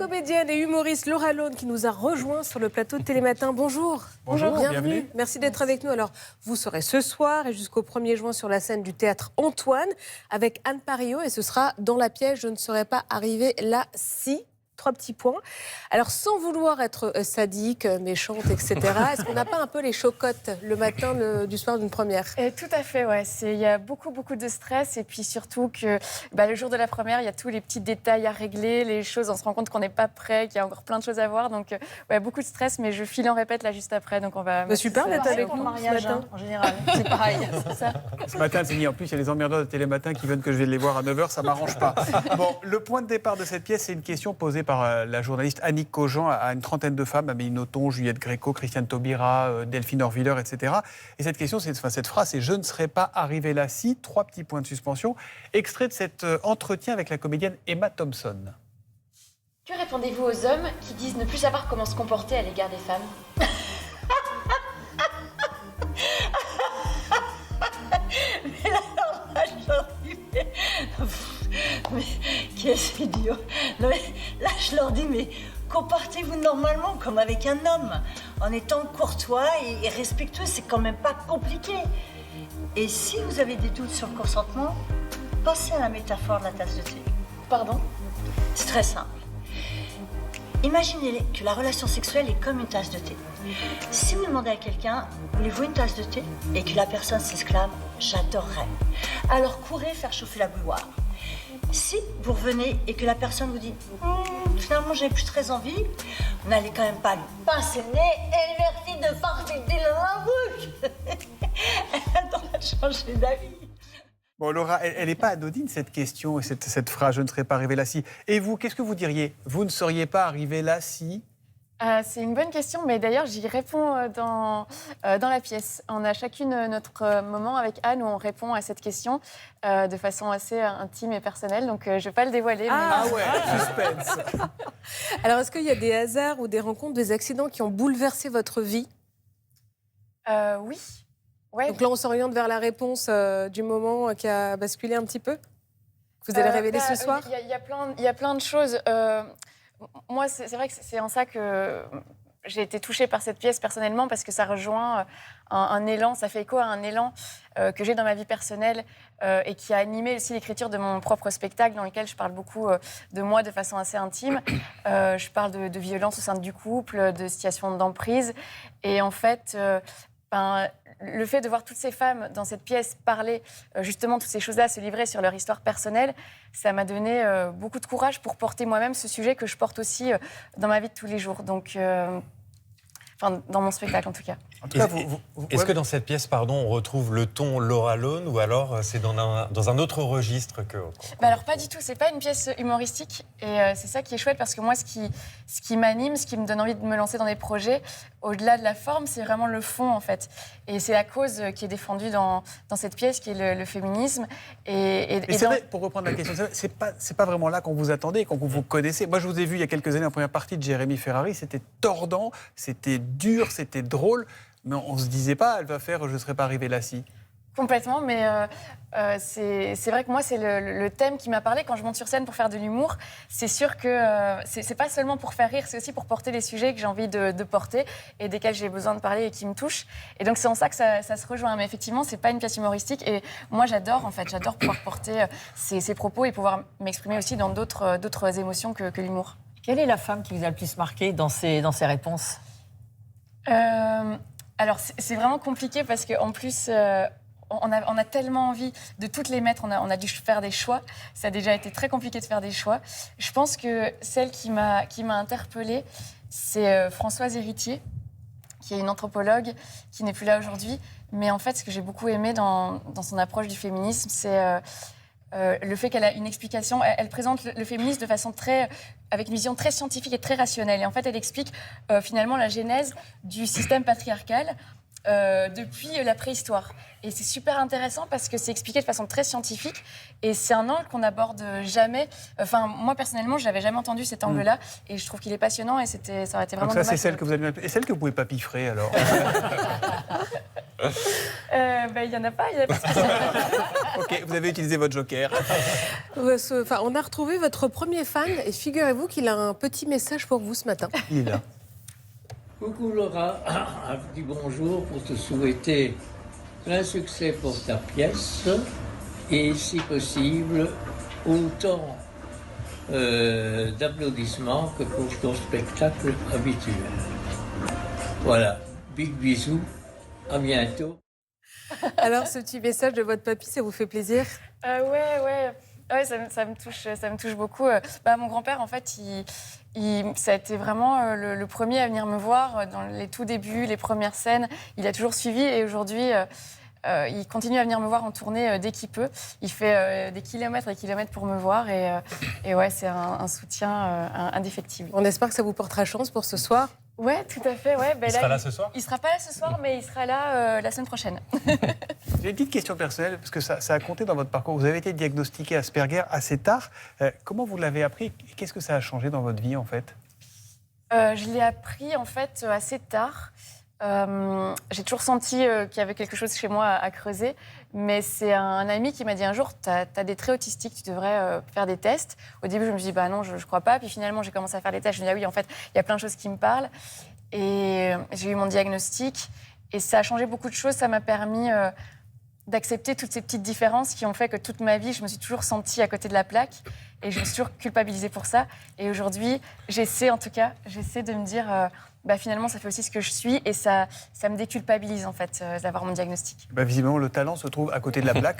comédienne et humoriste Laura Lone qui nous a rejoint sur le plateau de Télématin. Bonjour. Bonjour, bienvenue. Merci d'être avec nous. Alors, vous serez ce soir et jusqu'au 1er juin sur la scène du théâtre Antoine avec Anne Parillaud et ce sera dans la pièce Je ne serais pas arrivée là si. 3 petits points. Alors, sans vouloir être sadique, méchante, etc., est-ce qu'on n'a pas un peu les chocottes le matin du soir d'une première? Tout à fait, ouais. Il y a beaucoup de stress et puis surtout que le jour de la première, il y a tous les petits détails à régler, les choses, on se rend compte qu'on n'est pas prêt, qu'il y a encore plein de choses à voir. Donc, beaucoup de stress, mais je file en répète là juste après. Donc, on va. Super d'être avec pour nous le mariage, ce matin. en général. C'est pareil, c'est ça. Ce matin, c'est dit, en plus, il y a les emmerdeurs de Télématin qui veulent que je vienne les voir à 9h, ça ne m'arrange pas. Bon, le point de départ de cette pièce, c'est une question posée par la journaliste Annick Cogent à une trentaine de femmes, Amélie Nothomb, Juliette Gréco, Christiane Taubira, Delphine Orviller, etc. Et cette question, cette phrase, c'est « Je ne serais pas arrivée là si », 3 petits points de suspension, extrait de cet entretien avec la comédienne Emma Thompson. Que répondez-vous aux hommes qui disent ne plus savoir comment se comporter à l'égard des femmes ? Mais qu'est-ce idiot. Non mais là je leur dis mais comportez-vous normalement comme avec un homme. En étant courtois et respectueux, c'est quand même pas compliqué. Et si vous avez des doutes sur le consentement, pensez à la métaphore de la tasse de thé. Pardon ? C'est très simple. Imaginez que la relation sexuelle est comme une tasse de thé. Si vous demandez à quelqu'un, voulez-vous une tasse de thé ? Et que la personne s'exclame, j'adorerais. Alors courez faire chauffer la bouilloire. Si vous revenez et que la personne vous dit finalement j'ai plus très envie, vous n'allez quand même pas lui pincer le nez et merci de farcer dans la bouche. Elle doit changer d'avis. Bon, Laura, elle n'est pas anodine cette question et cette phrase « Je ne serais pas arrivée là si ». Et vous, qu'est-ce que vous diriez ? Vous ne seriez pas arrivée là si ? C'est une bonne question, mais d'ailleurs, j'y réponds dans la pièce. On a chacune notre moment avec Anne où on répond à cette question de façon assez intime et personnelle, donc je ne vais pas le dévoiler. Ah ouais, suspense. Alors, est-ce qu'il y a des hasards ou des rencontres, des accidents qui ont bouleversé votre vie ? Oui. Ouais. Donc là, on s'oriente vers la réponse du moment qui a basculé un petit peu. Vous allez révéler ce soir ? Il y a plein de choses. Moi, c'est vrai que c'est en ça que j'ai été touchée par cette pièce personnellement, parce que ça rejoint un élan, ça fait écho à un élan que j'ai dans ma vie personnelle et qui a animé aussi l'écriture de mon propre spectacle, dans lequel je parle beaucoup de moi de façon assez intime. Je parle de violence au sein du couple, de situations d'emprise. Et en fait, le fait de voir toutes ces femmes dans cette pièce parler justement toutes ces choses-là, se livrer sur leur histoire personnelle, ça m'a donné beaucoup de courage pour porter moi-même ce sujet que je porte aussi dans ma vie de tous les jours. Donc, dans mon spectacle en tout cas. En tout cas, Est-ce que dans cette pièce, on retrouve le ton Laura Lone, ou alors c'est dans un autre registre que... Alors pas du tout, c'est pas une pièce humoristique et c'est ça qui est chouette, parce que moi ce qui m'anime, ce qui me donne envie de me lancer dans des projets, au-delà de la forme, c'est vraiment le fond en fait. Et c'est la cause qui est défendue dans cette pièce, qui est le féminisme. Et c'est vrai, pour reprendre la question, c'est pas vraiment là qu'on vous attendait, qu'on vous connaissait. Moi je vous ai vu il y a quelques années en première partie de Jérémy Ferrari, c'était tordant, c'était dur, c'était drôle. Mais on ne se disait pas, elle va faire « Je ne serais pas arrivée là si ». Complètement, mais c'est vrai que moi, c'est le thème qui m'a parlé quand je monte sur scène pour faire de l'humour. C'est sûr que c'est pas seulement pour faire rire, c'est aussi pour porter les sujets que j'ai envie de porter et desquels j'ai besoin de parler et qui me touchent. Et donc, c'est en ça que ça se rejoint. Mais effectivement, c'est pas une pièce humoristique. Et moi, j'adore pouvoir porter ces propos et pouvoir m'exprimer aussi dans d'autres émotions que l'humour. Quelle est la femme qui vous a le plus marqué dans ces réponses ? Alors, c'est vraiment compliqué parce qu'en plus, on a tellement envie de toutes les mettre. On a dû faire des choix. Ça a déjà été très compliqué de faire des choix. Je pense que celle qui m'a interpellée, c'est Françoise Héritier, qui est une anthropologue qui n'est plus là aujourd'hui. Mais en fait, ce que j'ai beaucoup aimé dans son approche du féminisme, c'est... le fait qu'elle a une explication, elle présente le féminisme de façon avec une vision très scientifique et très rationnelle. Et en fait, elle explique finalement la genèse du système patriarcal depuis la préhistoire. Et c'est super intéressant parce que c'est expliqué de façon très scientifique et c'est un angle qu'on n'aborde jamais. Enfin, moi, personnellement, je n'avais jamais entendu cet angle-là et je trouve qu'il est passionnant et ça aurait été vraiment donc ça, dommage. c'est celle que vous avez... Et celle que vous ne pouvez pas piffrer, alors Il n'y en a pas, il n'y en a pas spécialement. Ok, vous avez utilisé votre joker. Enfin, on a retrouvé votre premier fan et figurez-vous qu'il a un petit message pour vous ce matin. Il est là. Coucou Laura, un petit bonjour pour te souhaiter plein succès pour ta pièce et si possible autant d'applaudissements que pour ton spectacle habituel. Voilà, big bisous, à bientôt. Alors, ce petit message de votre papy, ça vous fait plaisir? Ouais, ça me touche beaucoup. Mon grand-père, en fait, ça a été vraiment le premier à venir me voir dans les tout débuts, les premières scènes. Il a toujours suivi et aujourd'hui, il continue à venir me voir en tournée dès qu'il peut. Il fait des kilomètres et kilomètres pour me voir et ouais, c'est un soutien indéfectible. On espère que ça vous portera chance pour ce soir. Ouais, tout à fait. Ouais. Il sera là ce soir? Il sera pas là ce soir, mais il sera là la semaine prochaine. J'ai une petite question personnelle, parce que ça a compté dans votre parcours. Vous avez été diagnostiqué Asperger assez tard. Comment vous l'avez appris et qu'est-ce que ça a changé dans votre vie, en fait? Je l'ai appris, en fait, assez tard. J'ai toujours senti qu'il y avait quelque chose chez moi à creuser, mais c'est un ami qui m'a dit un jour, t'as des traits autistiques, tu devrais faire des tests. Au début, je me suis dit, non, je crois pas. Puis finalement, j'ai commencé à faire des tests. Je me suis dit, oui, en fait, il y a plein de choses qui me parlent. Et j'ai eu mon diagnostic. Et ça a changé beaucoup de choses. Ça m'a permis d'accepter toutes ces petites différences qui ont fait que toute ma vie, je me suis toujours sentie à côté de la plaque. Et je me suis toujours culpabilisée pour ça. Et aujourd'hui, j'essaie de me dire... finalement, ça fait aussi ce que je suis et ça me déculpabilise en fait d'avoir mon diagnostic. Visiblement, le talent se trouve à côté de la plaque.